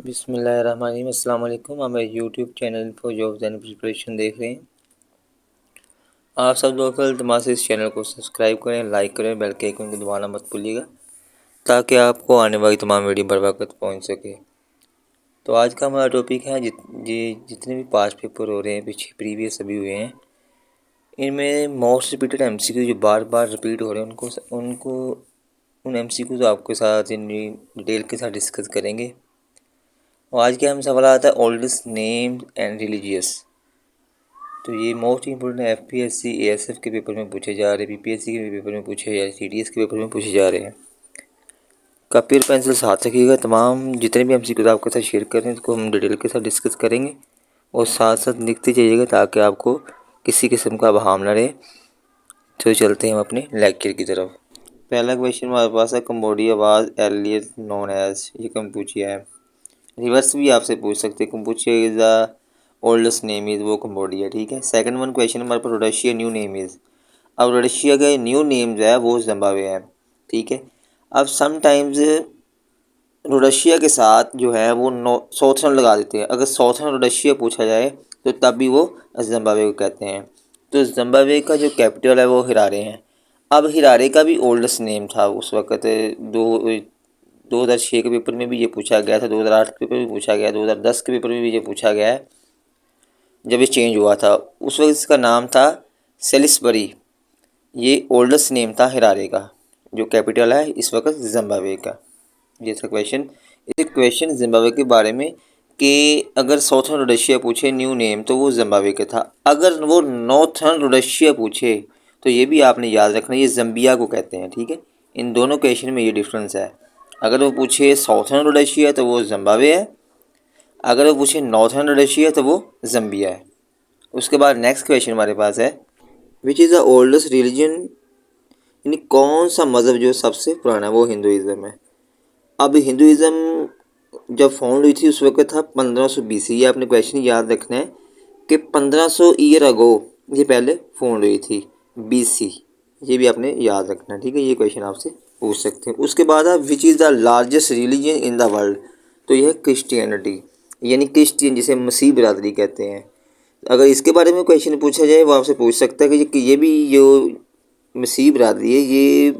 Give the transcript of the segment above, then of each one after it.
बिस्मिल्लाहिर्रहमानिर्रहीम। अस्सलाम वालेकुम। हमारे YouTube channel for jobs and preparation देख रहे हैं। आप सब लोग इल्तमास से इस चैनल को सब्सक्राइब करें, लाइक करें, बेल के आइकन को दबाना मत भूलिएगा ताकि आपको आने वाली तमाम वीडियो बर वक्त पहुँच सके। तो आज का हमारा टॉपिक है जितने भी पास पेपर हो रहे हैं, पीछे प्रीवियस अभी हुए हैं, इनमें मोस्ट रिपीटेड एमसीक्यू जो बार बार रिपीट हो रहे हैं उनको उन एमसीक्यू को आपके साथ इन डिटेल के साथ डिस्कस करेंगे। और आज के हम सवाल आता है ओल्डेस्ट नेम एंड रिलीजियस। तो ये मोस्ट इंपोर्टेंट एफपीएससी एएसएफ के पेपर में पूछे जा रहे हैं, बीपीएससी के पेपर में पूछे जा रहे हैं, सीडीएस के पेपर में पूछे जा रहे हैं। कॉपी और पेंसिल साथ रखिएगा। तमाम जितने भी एमसीक्यू आपके साथ शेयर कर रहे हैं उसको हम डिटेल के साथ डिस्कस करेंगे और साथ साथ लिखते जाइएगा ताकि आपको किसी किस्म का बहाम ना रहे। तो चलते हैं हम अपने लेक्चर की तरफ। पहला क्वेश्चन हमारे पास है, Cambodia was earlier known as. ये कंपूचिया है। रिवर्स भी आपसे पूछ सकते हैं, Kampuchea is the oldest name is, वो कंबोडिया। ठीक है। सेकंड वन क्वेश्चन हमारे पास, रशिया न्यू नेम इज़। अब रशिया का न्यू नेम जो है वो जिम्बाब्वे है। ठीक है। अब समटाइम्स रोडेशिया के साथ जो है वो सॉर्थर्न लगा देते हैं। अगर सॉर्थर्न रोडेशिया पूछा जाए तो तब भी वो जिम्बाब्वे को कहते हैं। तो जिम्बाब्वे का जो कैपिटल है वो हिरारे हैं। अब हिरारे का भी ओल्डेस्ट नेम था उस वक्त। 2006 के पेपर में भी ये पूछा गया था, 2008 के पेपर में भी पूछा गया, 2010 के पेपर में भी ये पूछा गया है। जब ये चेंज हुआ था उस वक्त इसका नाम था सेलिसबरी। ये ओल्डेस्ट नेम था हिरारे का, जो कैपिटल है इस वक्त जिम्बाब्वे का। ये था क्वेश्चन। ये क्वेश्चन जिम्बाब्वे के बारे में कि अगर साउथर्न रोडेशिया पूछे न्यू नेम तो वो जिम्बाब्वे का था। अगर वो नॉर्थर्न रोडेशिया पूछे तो ये भी आपने याद रखना, ये जम्बिया को कहते हैं। ठीक है। इन दोनों क्वेश्चन में ये डिफरेंस है। अगर वो पूछे साउथर्न रोडेशिया तो वो जिम्बाब्वे है, अगर वो पूछे नॉर्थर्न रोडेशिया तो वो जम्बिया है। उसके बाद नेक्स्ट क्वेश्चन हमारे पास है, which is the oldest religion. यानी कौन सा मज़हब जो सबसे पुराना है, वो हिंदुज़म है। अब हिंदुज़म जब फाउंड हुई थी उस वक्त था 1500 BC। ये आपने क्वेश्चन याद रखना है कि 1500 ईयर अगो ये पहले फाउंड हुई थी, BC। ये भी आपने याद रखना है। ठीक है। ये क्वेश्चन आपसे पूछ सकते हैं। उसके बाद है, which is the largest religion in the world. तो यह है क्रिश्चियनिटी, यानी क्रिश्चियन जिसे मसीह बिरादरी कहते हैं। अगर इसके बारे में क्वेश्चन पूछा जाए वो आपसे पूछ सकता है कि ये भी जो मसीह बिरादरी है ये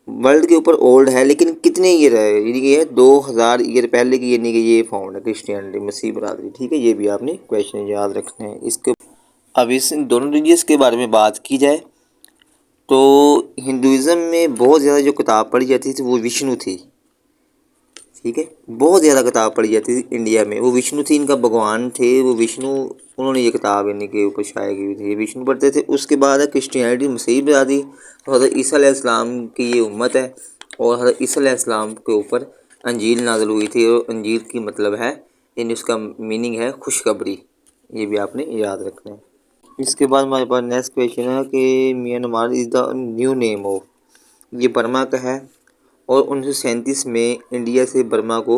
वर्ल्ड के ऊपर ओल्ड है, लेकिन कितने ईयर है, यानी कि ये 2000 ईयर पहले की, यानी कि ये फाउंड है क्रिश्चियनिटी, मसीह बिरादरी। ठीक है। ये भी आपने क्वेश्चन याद रखने हैं इसके। अब इस दोनों रिलीजियस के बारे में बात की जाए तो हिंदुज़म में बहुत ज़्यादा जो किताब पढ़ी जाती थी वो विष्णु थी। ठीक है। बहुत ज़्यादा किताब पढ़ी जाती थी इंडिया में, वो विष्णु थी, इनका भगवान थे वो विष्णु। उन्होंने ये किताब इनके ऊपर शाया की हुई थी, ये विष्णु पढ़ते थे। उसके बाद है क्रिश्चियनिटी, मसीह बिरादरी। तो हज़रत ईसा अलैहिस्सलाम की ये उम्मत है और हज़रत ईसा अलैहिस्सलाम के ऊपर अंजील नाज़िल हुई थी और अंजील की मतलब है, इन उसका मीनिंग है खुशखबरी। ये भी आपने याद रखना है। इसके बाद हमारे पास नेक्स्ट क्वेश्चन है कि Myanmar is the new name of. ये बर्मा का है और 1937 में इंडिया से बर्मा को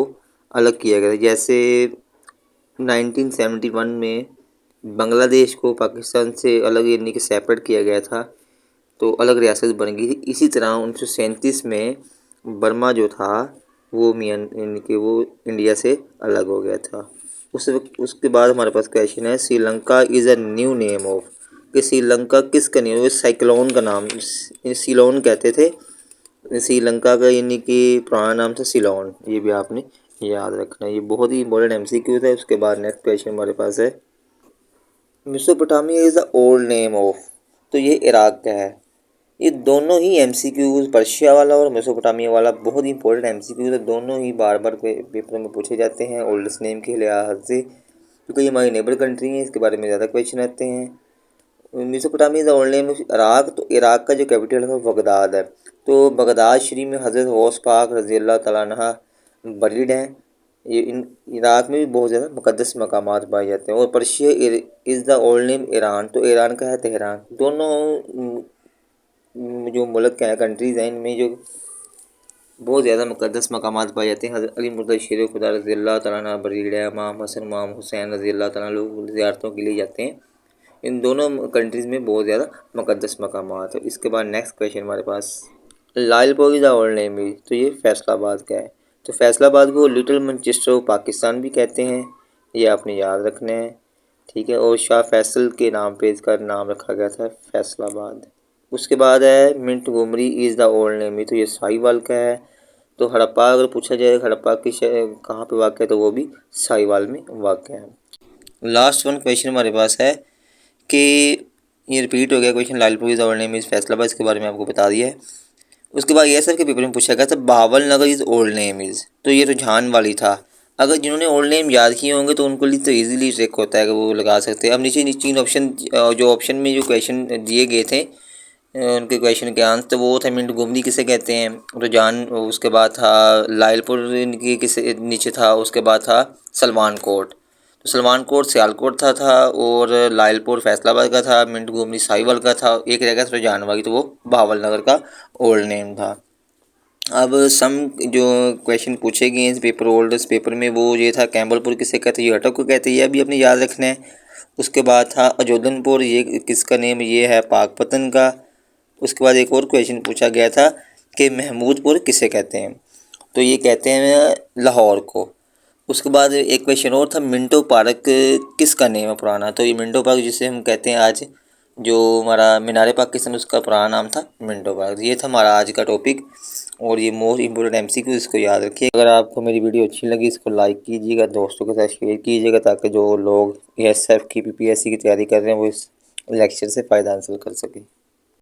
अलग किया गया था। जैसे 1971 में बांग्लादेश को पाकिस्तान से अलग यानी कि सेपरेट किया गया था तो अलग रियासत बन गई थी, इसी तरह 1937 में बर्मा जो था वो यानी कि वो इंडिया से अलग हो गया था। उसके बाद हमारे पास क्वेश्चन है, Sri Lanka is a new name of. कि श्रीलंका किसका नेम है, साइक्लोन का नाम सीलोन कहते थे श्रीलंका का, यानी कि पुराना नाम था सिलोन। ये भी आपने याद रखना है, ये बहुत ही इंपॉर्टेंट एमसीक्यू था। उसके बाद नेक्स्ट क्वेश्चन हमारे पास है, Mesopotamia is the old name of. तो ये इराक का है। ये दोनों ही एमसीक्यूज, पर्शिया वाला और मेसोपोटामिया वाला, बहुत ही इंपॉर्टेंट एमसीक्यूज है। दोनों ही बार बार पेपर में पूछे जाते हैं ओल्डेस्ट नेम के लिहाज से, क्योंकि ये हमारी नेबर कंट्री है, इसके बारे में ज़्यादा क्वेश्चन आते हैं। Mesopotamia is the old name of Iraq. तो इराक का जो कैपिटल है वो बगदाद है। तो बगदाद शरीफ में हज़रत गौस पाक रज़ी अल्लाह तआला अन्हा बरीड हैं। ये इराक में भी बहुत ज़्यादा मुक़द्दस मकामात पाए जाते हैं। और Persia is the old name Iran. तो ईरान का है तेहरान। दोनों जो मुल्क हैं, कंट्रीज़ हैं, इनमें जो बहुत ज़्यादा मुक़द्दस मकामात पाए जाते हैं। हज़रत अली मुर्तज़ा शेर खुदा रज़ी अल्लाह तआला अन्हु बरीड है। इमाम हसन, इमाम हुसैन रज़ी अल्लाह तआला लोग ज़ियारतों के लिए जाते हैं। इन दोनों कंट्रीज़ में बहुत ज़्यादा मुक़द्दस मकामात है। इसके बाद नेक्स्ट क्वेश्चन हमारे पास, Lalpur is the old name is. तो ये फैसलाबाद का है। तो फैसलाबाद को लिटिल मैनचेस्टर ऑफ पाकिस्तान भी कहते हैं, ये आपने याद रखना है, ठीक है। और शाह फैसल के नाम पे इसका नाम रखा गया था फैसलाबाद। उसके बाद है मिंटगोमरी इज़ द ओल्ड नेम, ये तो ये साहिवाल का है। तो हड़प्पा अगर पूछा जाए हड़प्पा की कहाँ पे वाक़ है, तो वो भी साहिवाल में वाक़ है। लास्ट वन क्वेश्चन हमारे पास है कि ये रिपीट हो गया question, Lalpur is the old name is Faisalabad, इसके बारे में आपको बता दिया है। उसके बाद ये सर के पेपर में पूछा गया था बहावल नगर इज़ ओल्ड नेम इज़, तो ये रुझान वाली था। अगर जिन्होंने ओल्ड नेम याद किए होंगे तो उनको लिए तो ईजिली ट्रिक होता है कि वो लगा सकते हैं। अब नीचे तीन ऑप्शन, जो ऑप्शन में जो क्वेश्चन दिए गए थे उनके क्वेश्चन के आंसर, तो वो थे मिंटगोमरी किसे कहते हैं, रुझान, उसके बाद था लायलपुर की किसे नीचे था, उसके बाद था सलमान कोट। तो सलमान कोट सियालकोट था और लायलपुर फैसलाबाद का था, मिंटगोमरी साहिवाल का था, एक रह गया था रुझानवाली, तो वो बहावल नगर का ओल्ड नेम था। अब सम जो क्वेश्चन पूछे गए इस पेपर ओल्डर्स पेपर में, वो ये था कैम्बलपुर किसे कहते हैं, ये अटक को कहते हैं, ये भी अपने याद रखना है। उसके बाद था अजोधनपुर, ये किसका नेम, ये है पाकपतन का। उसके बाद एक और क्वेश्चन पूछा गया था कि महमूदपुर किसे कहते हैं, तो ये कहते हैं लाहौर को। उसके बाद एक क्वेश्चन और था मिंटो पार्क किसका नेम है पुराना, तो ये मिंटो पार्क जिसे हम कहते हैं आज जो हमारा मीनार पाकिस्तान, उसका पुराना नाम था मिंटो पार्क। ये था हमारा आज का टॉपिक और ये मोस्ट इंपोर्टेंट एमसीक्यू, इसको याद रखिए। अगर आपको मेरी वीडियो अच्छी लगी इसको लाइक कीजिएगा, दोस्तों के साथ शेयर कीजिएगा, ताकि जो लोग एसएफ की पीपीएससी की तैयारी कर रहे हैं वो इस लेक्चर से फ़ायदा हासिल कर सकें।